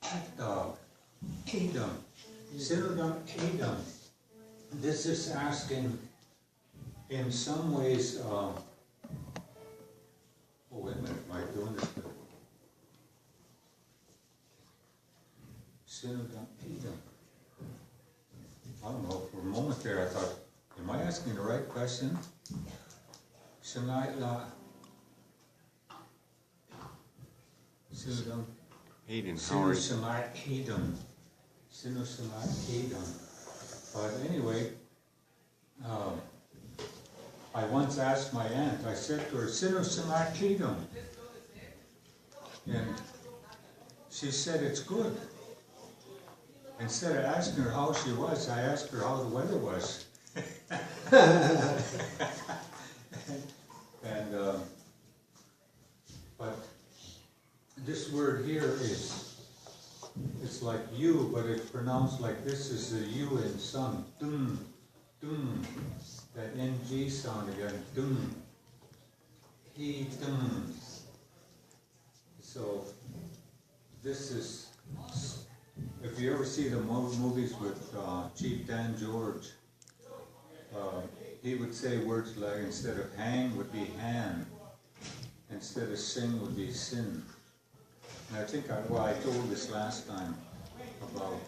Haida. Sinodam Haida. This is asking, in some ways, oh wait a minute, am I doing this? Sinodam Haida. I don't know, for a moment there I thought, am I asking the right question? Sinodam Hayden, how are you? Hayden. But anyway, I once asked my aunt, I said to her, Hayden. And she said, it's good. Instead of asking her how she was, I asked her how the weather was. And, but this word here it's like you, but it's pronounced like this is the U in sun. Dun, dun. That NG sound again. Dun. He dun. So this is, if you ever see the movies with Chief Dan George, he would say words like, instead of hang would be han, instead of sing would be sin. And I think I told this last time about,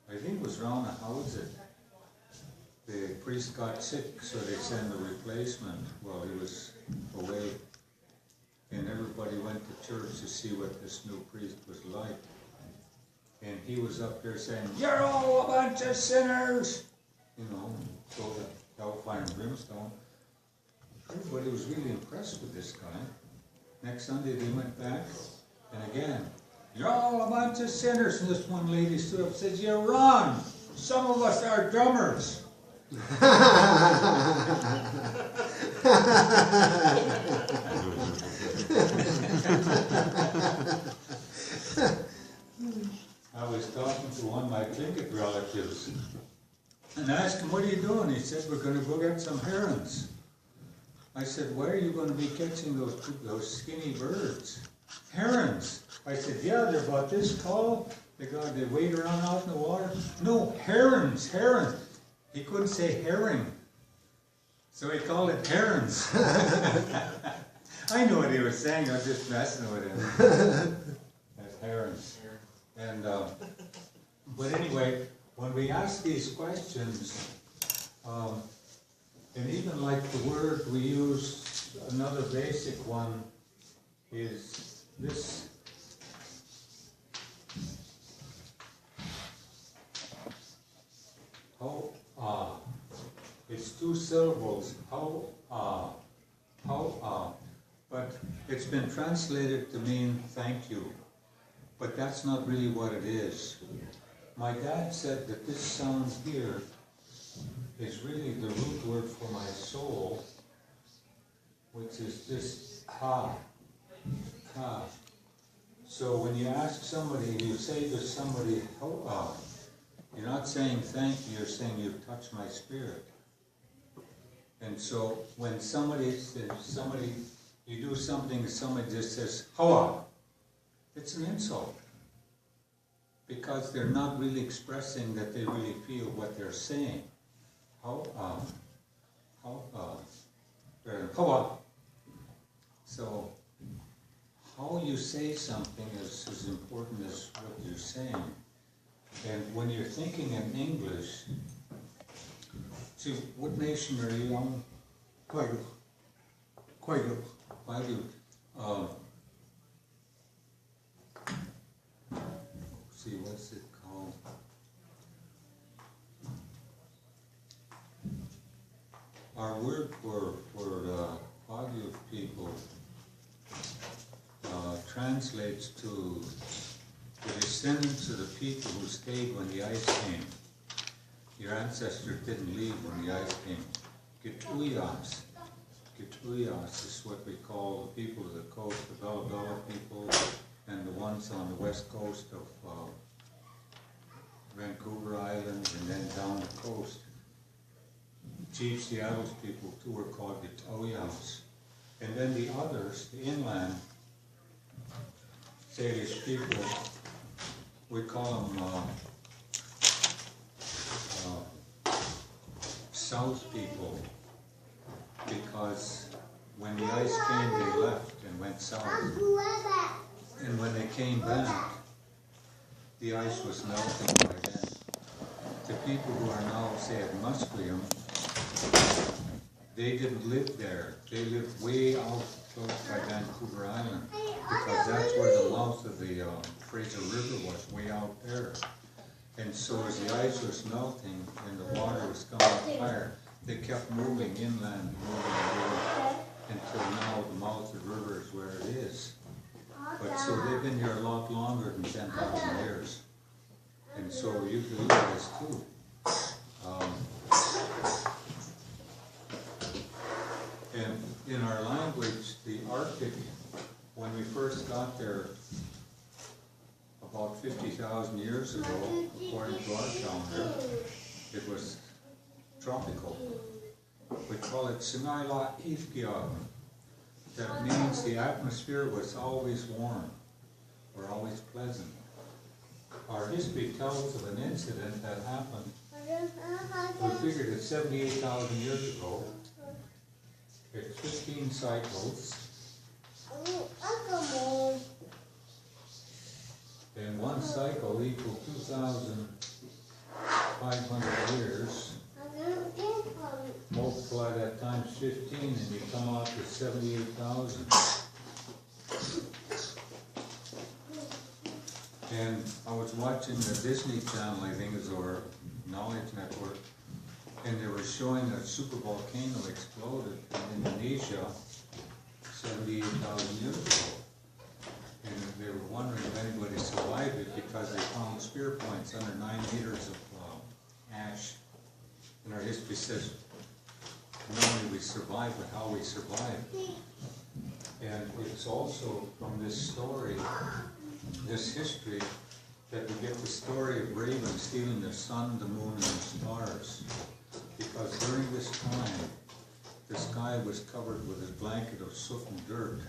I think it was Rona, how was it? The priest got sick, so they sent a replacement while he was away. And everybody went to church to see what this new priest was like. And he was up there saying, "You're all a bunch of sinners!" You know, so the hellfire and brimstone. Everybody was really impressed with this guy. Next Sunday they went back, and again, "You're all a bunch of sinners." And this one lady stood up and said, "You're wrong. Some of us are drummers." I was talking to one of my Tlingit relatives and asked him, "What are you doing?" He said, "We're going to go get some herons." I said, "Where are you going to be catching those skinny birds?" "Herons." I said, "Yeah, they're about this tall. They wade around out in the water." "No, herons, herons." He couldn't say herring, so he called it herons. I knew what he was saying, I was just messing with him. That's herons. And, but anyway, when we ask these questions, and even like the word we use, another basic one is this. It's two syllables, but it's been translated to mean thank you, but that's not really what it is. My dad said that this sound here is really the root word for my soul, which is this ha, ha. So when you ask somebody, you say to somebody, you're not saying thank you, you're saying you've touched my spirit. And so when you do something and somebody just says, "Hoa," it's an insult. Because they're not really expressing that they really feel what they're saying. Hoa. So how you say something is as important as what you're saying. And when you're thinking in English, see, what nation are you on? Quaidu. Quaidu. See, what's it called? Our word for Quaidu people translates to the descendants of the people who stayed when the ice came. Your ancestors didn't leave when the ice came. Gituyas. Gituyas is what we call the people of the coast, the Bella Bella people, and the ones on the west coast of Vancouver Island, and then down the coast. Chief Seattle's people too were called Gituyas. And then the others, the inland, Salish people, we call them South people, because when the ice came, they left and went south. And when they came back, the ice was melting by then. The people who are now, say, at Musqueam, they didn't live there. They lived way out close by Vancouver Island, because that's where the mouth of the Fraser River was, way out there. And so as the ice was melting and the water was coming up higher, they kept moving inland, until now the mouth of the river is where it is. But so they've been here a lot longer than 10,000 years. And so you guys too. And in our language, the Arctic, when we first got there about 50,000 years ago, according to our calendar, it was tropical. We call it Sinaila Ifgiag. That means the atmosphere was always warm, or always pleasant. Our history tells of an incident that happened, we figured it 78,000 years ago. It's 15 cycles. And one cycle equals 2,500 years. Multiply that times 15 and you come out with 78,000. And I was watching the Disney Channel, I think it was, or Knowledge Network, and they were showing a super volcano exploded in Indonesia 78,000 years ago. And they were wondering if anybody survived it, because they found spear points under 9 meters of ash. And our history says not only we survived, but how we survived. And it's also from this story, this history, that we get the story of ravens stealing the sun, the moon, and the stars. Because during this time, the sky was covered with a blanket of soot and dirt,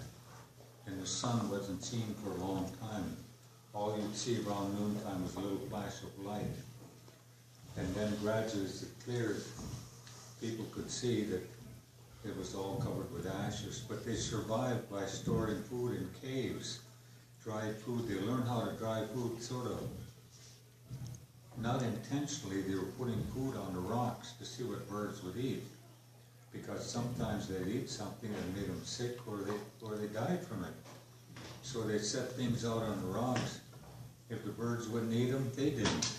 and the sun wasn't seen for a long time. All you'd see around noontime was a little flash of light. And then gradually as it cleared, people could see that it was all covered with ashes. But they survived by storing food in caves, dried food. They learned how to dry food sort of, not intentionally, they were putting food on the rocks to see what birds would eat. Because sometimes they'd eat something that made them sick, or they died from it. So they set things out on the rocks. If the birds wouldn't eat them, they didn't.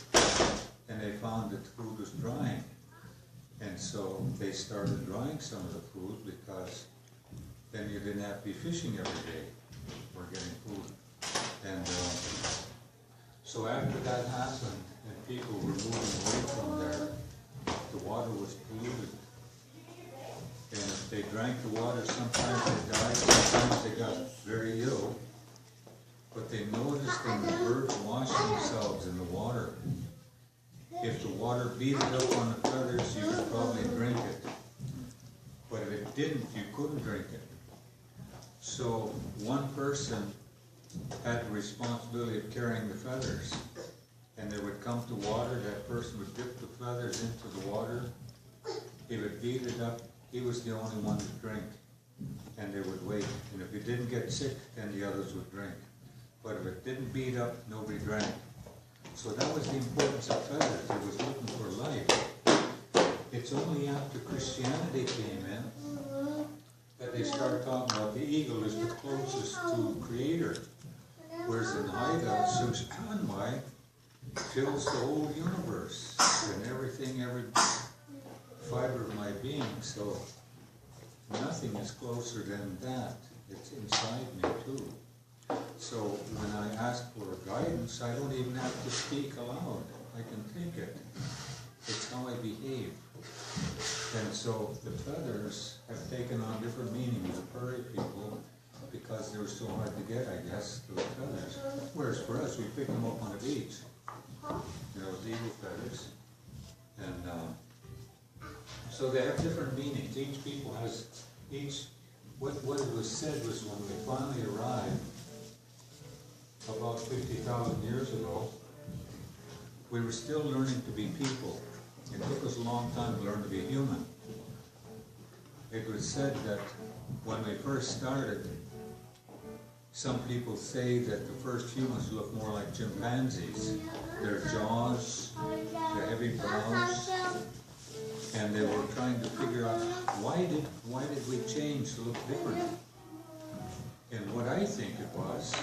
And they found that the food was drying. And so they started drying some of the food, because then you didn't have to be fishing every day or getting food. And so after that happened, and people were moving away from there, the water was polluted. And if they drank the water, sometimes they died, sometimes they got very ill. But they noticed when the birds washed themselves in the water, if the water beat it up on the feathers, you could probably drink it. But if it didn't, you couldn't drink it. So one person had the responsibility of carrying the feathers. And they would come to water, that person would dip the feathers into the water. He would beat it up, he was the only one to drink. And they would wait. And if he didn't get sick, then the others would drink. But if it didn't beat up, nobody drank. So that was the importance of feathers. It was looking for life. It's only after Christianity came in that they started talking about the eagle is the closest to Creator. Whereas in Haida, Sushanwai fills the whole universe and everything, every fiber of my being. So nothing is closer than that. It's inside me too. So when I ask for guidance, I don't even have to speak aloud. I can take it. It's how I behave. And so the feathers have taken on different meanings, the prairie people, because they were so hard to get, I guess, the feathers. Whereas for us, we pick them up on the beach. You know, the eagle feathers. And so they have different meanings. Each people has, what it was said was when we finally arrived, about 50,000 years ago, we were still learning to be people. It took us a long time to learn to be human. It was said that when we first started, some people say that the first humans looked more like chimpanzees. Their jaws, their heavy brows, and they were trying to figure out why did we change to look different? And what I think it was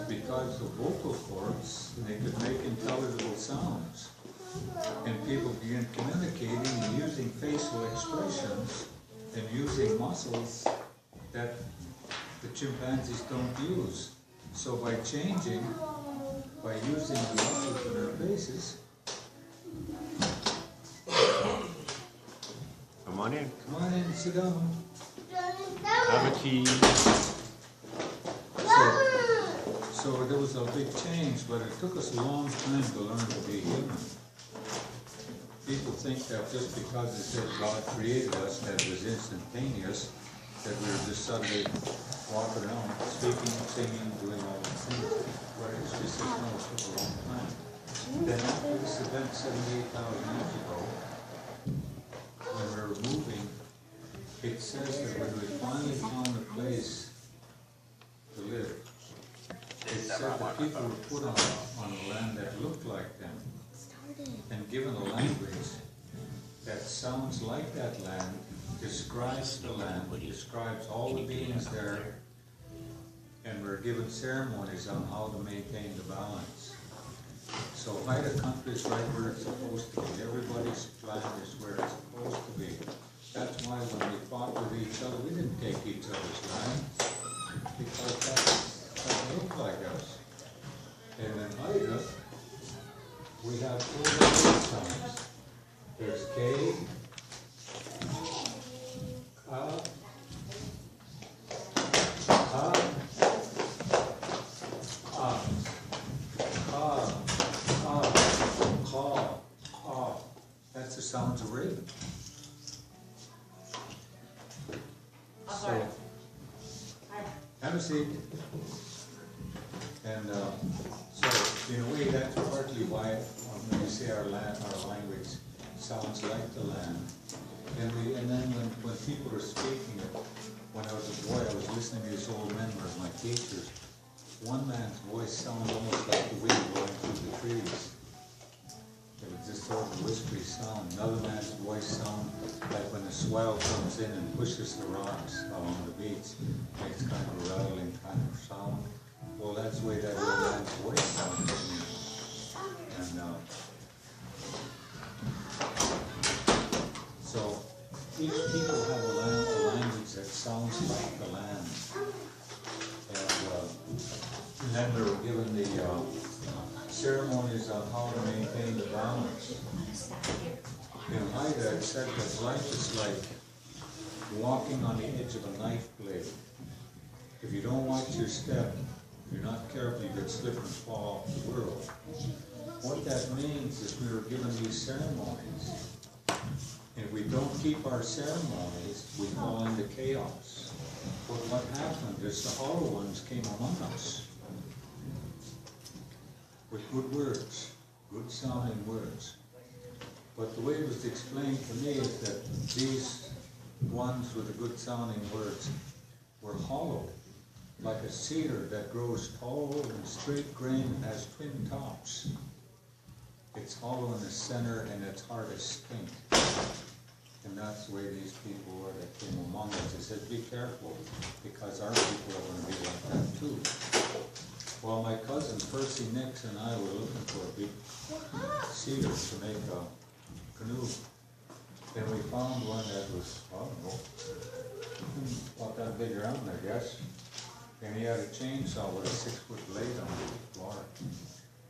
because the vocal cords, they could make intelligible sounds. And people began communicating and using facial expressions and using muscles that the chimpanzees don't use. So by changing, by using the muscles in their faces. Come on in. Come on in, sit down. Have a tea. So there was a big change, but it took us a long time to learn to be human. People think that just because it said God created us, that it was instantaneous, that we were just suddenly walking around, speaking, singing, doing all these things. But it's just that no, it took a long time. Then after this event 78,000 years ago, when we were moving, it says that when we finally found a place to live, it said that people were put on a land that looked like them and given a language that sounds like that land, describes the land, describes all the beings there, and we're given ceremonies on how to maintain the balance. So Haida country is right where it's supposed to be. Everybody's land is where it's supposed to be. That's why when we fought with each other, we didn't take each other's land, because that doesn't look like us. And in Haida, we have 4 different sounds. There's K, Ka, Ha, Ah, Ka, Ha, Ka. That's the sounds of raven. So, have a seat. And so, in a way, that's partly why when we say our language sounds like the land. And then when people were speaking it, when I was a boy, I was listening to these old men who were my teachers. One man's voice sounded almost like the wind blowing through the trees. It was just sort of a whispery sound. Another man's voice sounded like when the swell comes in and pushes the rocks along the beach. Makes kind of a rattling kind of sound. Well, that's the way that old man's voice sounded to me. And so each people have a language that sounds like the land. And then we were given the ceremonies on how to maintain the balance. In Haida, it said that life is like walking on the edge of a knife blade. If you don't watch your step, if you're not careful, you could slip and fall off the world. What that means is we were given these ceremonies. And if we don't keep our ceremonies, we fall into chaos. But what happened is the hollow ones came among us with good words, good sounding words. But the way it was explained to me is that these ones with the good sounding words were hollow, like a cedar that grows tall and straight grain and has twin tops. It's hollow in the center and its heart is stink. And that's the way these people were that came among us. They said, be careful, because our people are going to be like that too. Well, my cousin Percy Nix and I were looking for a big cedar to make a canoe. And we found one that was, I don't know, about that big around, I guess. And he had a chainsaw with a 6-foot blade on it, water.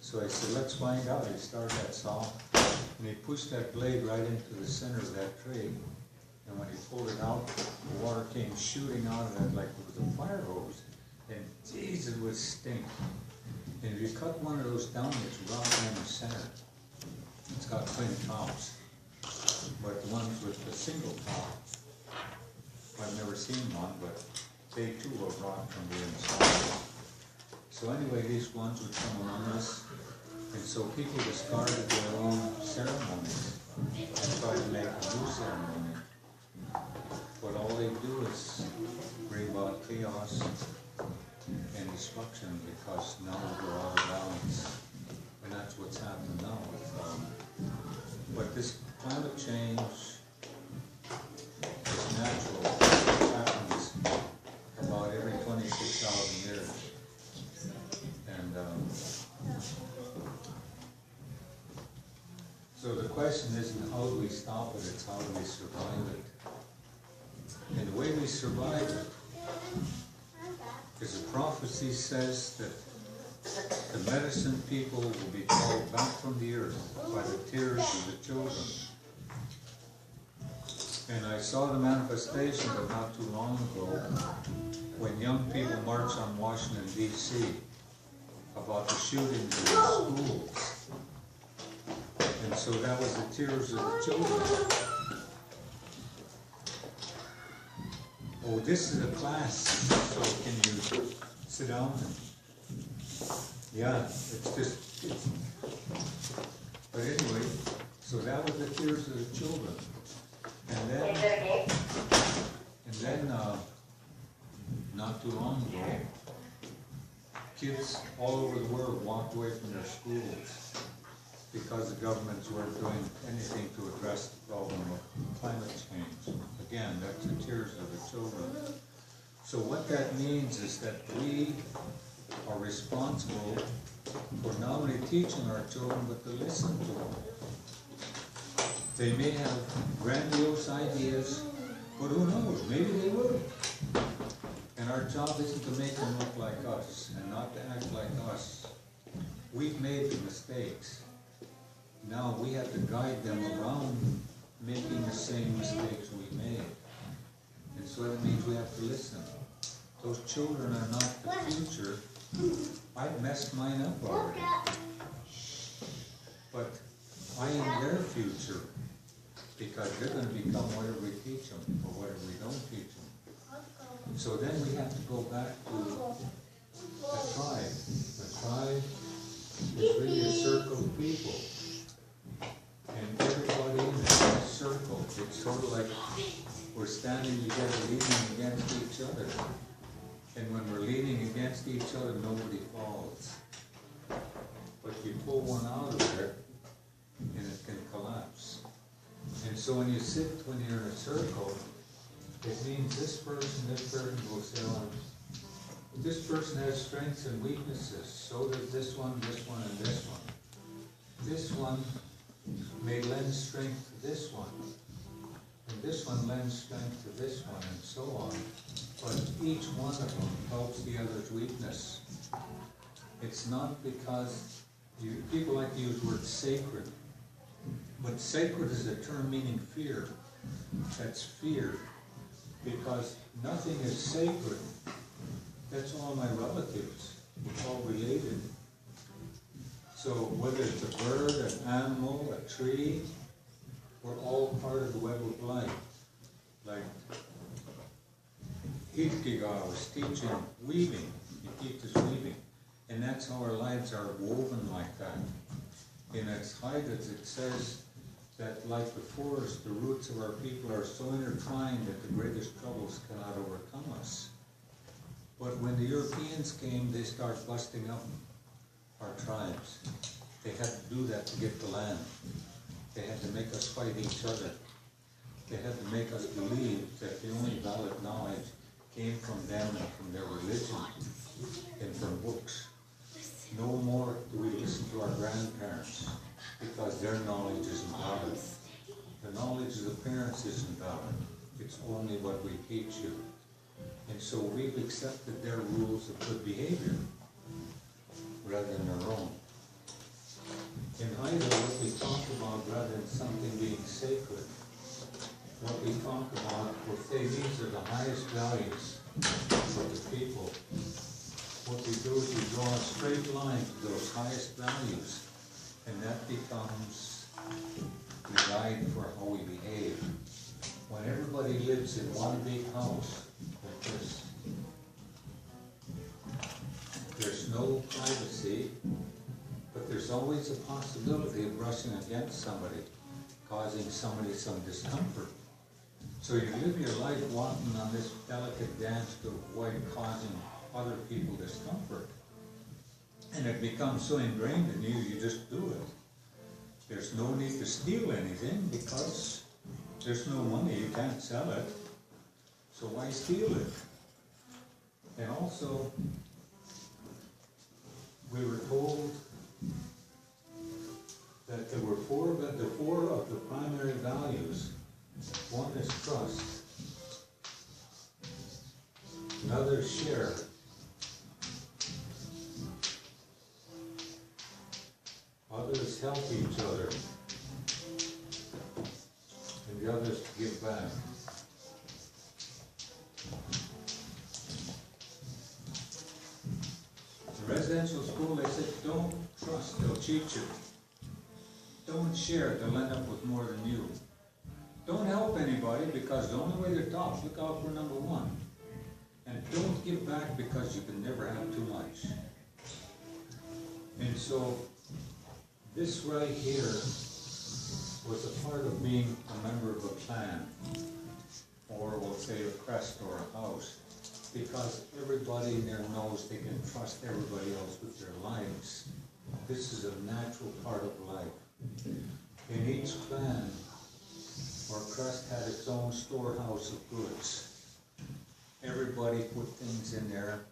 So I said, let's find out. He started that saw, and he pushed that blade right into the center of that tree. And when he pulled it out, the water came shooting out of it like it was a fire hose. And geez, it would stink. And if you cut one of those down, it's rock in the center. It's got twin tops. But the ones with the single top, I've never seen one, but they too will rot from the inside. So anyway, these ones would come among us, and so people discarded their own ceremonies and tried to make a new ceremony. But all they do is bring about chaos and destruction, because now we're out of balance. And that's what's happened now. But this climate change is natural. It happens about every 26,000 years. And so the question isn't how do we stop it, it's how do we survive it. And the way we survive it is the prophecy says that the medicine people will be called back from the earth by the tears of the children. And I saw the manifestation of not too long ago when young people marched on Washington, D.C. about the shootings in the schools. And so that was the tears of the children. Oh, this is a class, so can you sit down? Yeah, but anyway, so that was the tears of the children. And then not too long ago, kids all over the world walked away from their schools because the governments weren't doing anything to address the problem of climate change. Again, that's the tears of the children. So what that means is that we are responsible for not only teaching our children, but to listen to them. They may have grandiose ideas, but who knows, maybe they will. And our job isn't to make them look like us and not to act like us. We've made the mistakes. Now we have to guide them around making the same mistakes we made. And so that means we have to listen. Those children are not the future. I've messed mine up already. But I am their future, because they're going to become whatever we teach them or whatever we don't teach them. So then we have to go back to a tribe. A tribe is really a circle of people. And everybody in that circle, it's sort of like we're standing together leaning against each other. And when we're leaning against each other, nobody falls. But you pull one out of there, and it can collapse. And so when you sit, when you're in a circle, it means this person will say, oh, this person has strengths and weaknesses. So does this one, and this one. This one may lend strength to this one. And this one lends strength to this one, and so on. But each one of them helps the other's weakness. It's not because people like to use the word sacred. But sacred is a term meaning fear. That's fear. Because nothing is sacred. That's all my relatives. We're all related. So whether it's a bird, an animal, a tree, we're all part of the web of life. Like Hildegard was teaching weaving. He teaches weaving. And that's how our lives are woven like that. In its Haida, it says that like the forest, the roots of our people are so intertwined that the greatest troubles cannot overcome us. But when the Europeans came, they started busting up our tribes. They had to do that to get the land. They had to make us fight each other. They had to make us believe that the only valid knowledge came from them and from their religion and from books. No more do we listen to our grandparents because their knowledge isn't valid. The knowledge of the parents isn't valid. It's only what we teach you. And so we've accepted their rules of good behavior rather than our own. In Haida, what we talk about, rather than something being sacred, what we talk about, we'll say these are the highest values for the people. What we do is we draw a straight line to those highest values, and that becomes the guide for how we behave. When everybody lives in one big house like this, there's no privacy, but there's always a possibility of brushing against somebody, causing somebody some discomfort. So you live your life walking on this delicate dance to avoid causing other people discomfort. And it becomes so ingrained in you, you just do it. There's no need to steal anything because there's no money, you can't sell it. So why steal it? And also, we were told that there were four of the primary values. One is trust. Another is share. Others help each other. And the others to give back. In residential school, they said, don't trust, they'll cheat you. Don't share, they'll end up with more than you. Don't help anybody because the only way they're taught, look out for number one. And don't give back because you can never have too much. And so, this right here was a part of being a member of a clan, or we'll say a crest or a house, because everybody there knows they can trust everybody else with their lives. This is a natural part of life. In each clan or crest had its own storehouse of goods. Everybody put things in there,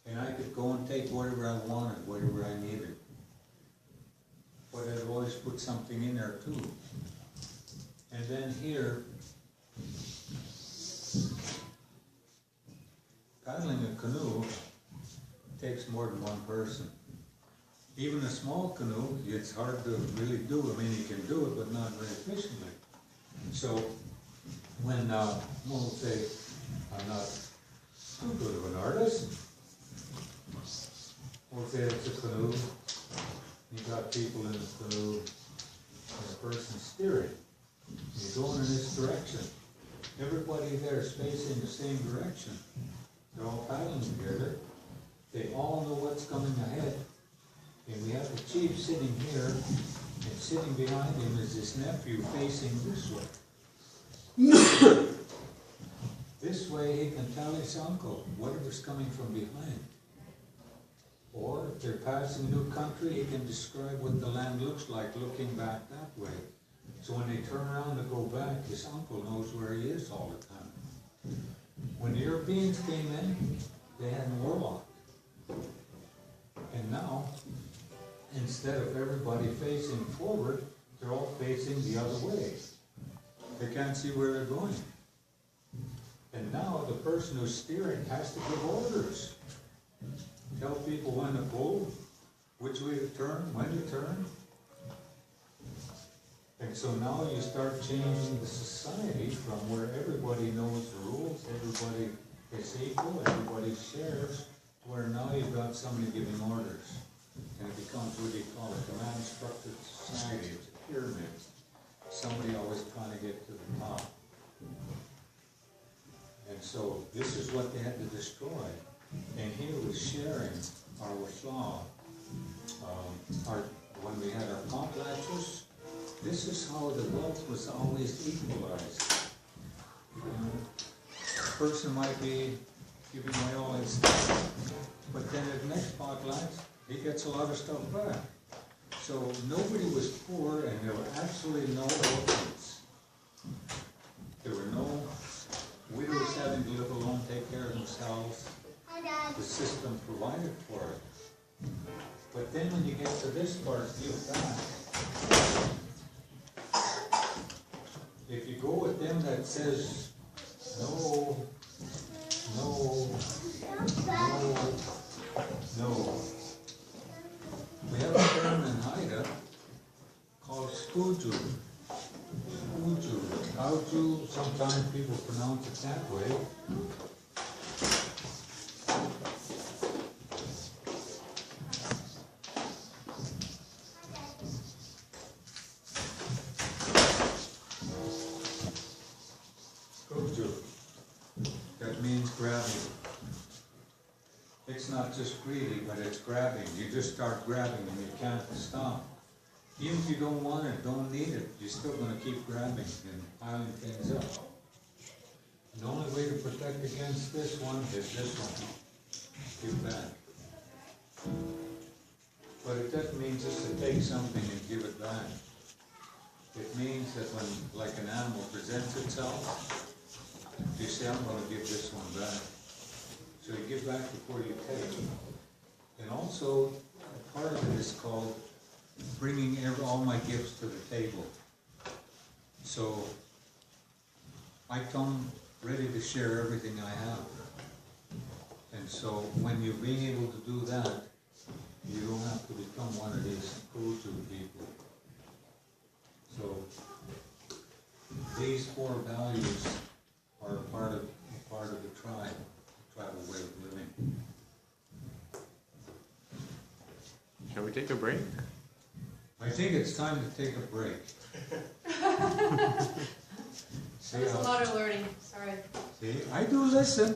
and I could go and take whatever I wanted, whatever I needed. But I'd always put something in there too. And then here, paddling a canoe takes more than one person. Even a small canoe, it's hard to really do. I mean, you can do it, but not very efficiently. So, when, we'll say, I'm not too good of an artist, we'll say it's a canoe, you got people in the canoe, and a person steering. You're going in this direction. Everybody there is facing the same direction. They're all paddling together. They all know what's coming ahead. And we have the chief sitting here, and sitting behind him is his nephew facing this way. This way he can tell his uncle whatever's coming from behind. Or if they're passing a new country, he can describe what the land looks like looking back that way. So when they turn around to go back, his uncle knows where he is all the time. When the Europeans came in, they had an warlock. And now, instead of everybody facing forward, they're all facing the other way. They can't see where they're going. And now the person who's steering has to give orders. Tell people when to pull, which way to turn, when to turn. And so now you start changing the society from where everybody knows the rules, everybody is equal, everybody shares, to where now you've got somebody giving orders. And it becomes what do you call a command structured society. It's a pyramid. Somebody always trying to get to the top. And so this is what they had to destroy. And here was sharing our slaw. When we had our potlatches, this is how the wealth was always equalized. A person might be giving away all his stuff, but then at the next potlatch, he gets a lot of stuff back. So nobody was poor, and there were absolutely no orphans. There were no widows having to live alone, take care of themselves. The system provided for it. But then when you get to this part, give back. If you go with them that says, no, no, no, no. We have a term in Haida called skuju. Skuju. Kauju, sometimes people pronounce it that way. That means grabbing. It's not just greedy, but it's grabbing. You just start grabbing and you can't stop. Even if you don't want it, don't need it, you're still gonna keep grabbing and piling things up. The only way to protect against this one is this one. Give back. But it doesn't mean just to take something and give it back. It means that when, like an animal presents itself, you say, I'm gonna give this one back. So you give back before you take. And also, a part of it is called bringing all my gifts to the table. So I come ready to share everything I have. And so when you're being able to do that, you don't have to become one of these Kuju people. So these 4 values are a part of the tribal way of living. Shall we take a break? I think it's time to take a break. There's a lot of learning, sorry. See, I do listen.